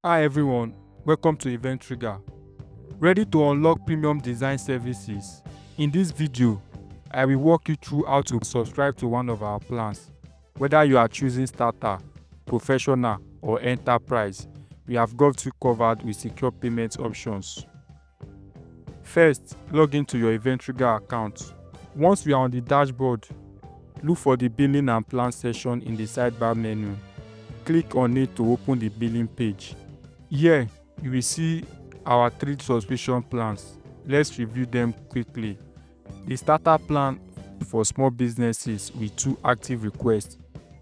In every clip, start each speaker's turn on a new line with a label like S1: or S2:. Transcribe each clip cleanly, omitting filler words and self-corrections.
S1: Hi everyone, welcome to Eventriga. Ready to unlock premium design services? In this video, I will walk you through how to subscribe to one of our plans. Whether you are choosing starter, professional or enterprise, we have got you covered with secure payment options. First, log into your Eventriga account. Once you are on the dashboard, look for the billing and plan section in the sidebar menu. Click on it to open the billing page. Here, you will see our 3 subscription plans. Let's review them quickly. The starter plan for small businesses with 2 active requests,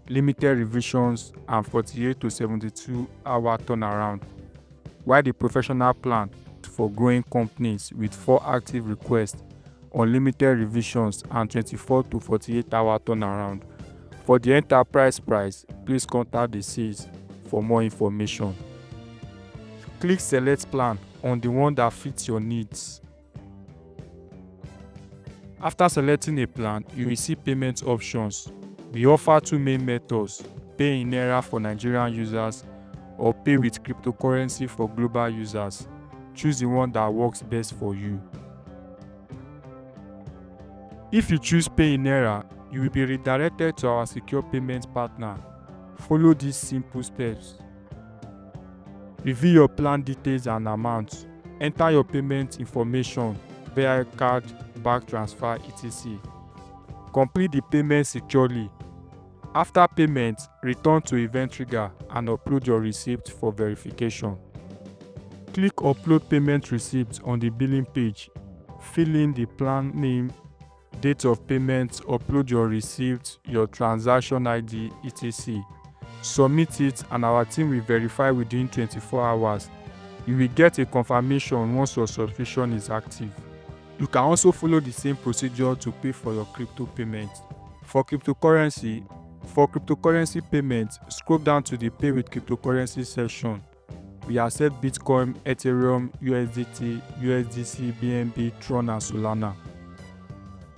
S1: limited revisions and 48 to 72 hour turnaround. While the professional plan for growing companies with 4 active requests, unlimited revisions and 24 to 48 hour turnaround. For the enterprise price, please contact the sales for more information. Click select plan on the one that fits your needs. After selecting a plan, you will see payment options. We offer 2 main methods: pay in Naira for Nigerian users or pay with cryptocurrency for global users. Choose the one that works best for you. If you choose pay in Naira, you will be redirected to our secure payment partner. Follow these simple steps. Review your plan details and amounts. Enter your payment information via card, bank transfer, etc. Complete the payment securely. After payment, return to Eventriga and upload your receipt for verification. Click Upload Payment Receipt on the billing page. Fill in the plan name, date of payment, upload your receipt, your transaction ID, etc. Submit it and our team will verify within 24 hours. You will get a confirmation once your subscription is active. You can also follow the same procedure to pay for your crypto payment. For cryptocurrency payments, scroll down to the Pay with Cryptocurrency section. We accept Bitcoin, Ethereum, USDT, USDC, BNB, Tron and Solana.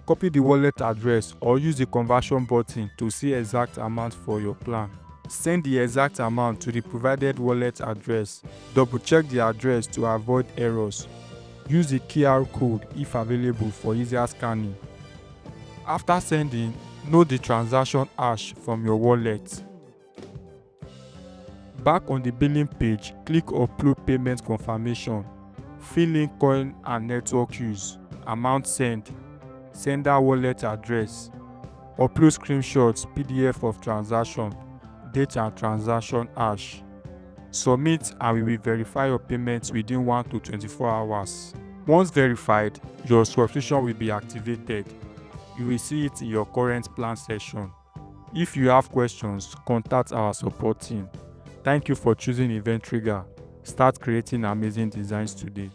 S1: Copy the wallet address or use the conversion button to see exact amount for your plan. Send the exact amount to the provided wallet address. Double check the address to avoid errors. Use the QR code if available for easier scanning. After sending, note the transaction hash from your wallet. Back on the billing page, click Upload Payment Confirmation. Fill in coin and network use, amount sent, sender wallet address. Upload screenshots, PDF of transaction, date and transaction hash. Submit and we will verify your payments within 1 to 24 hours. Once verified, your subscription will be activated. You will see it in your current plan section. If you have questions, contact our support team. Thank you for choosing Eventriga. Start creating amazing designs today.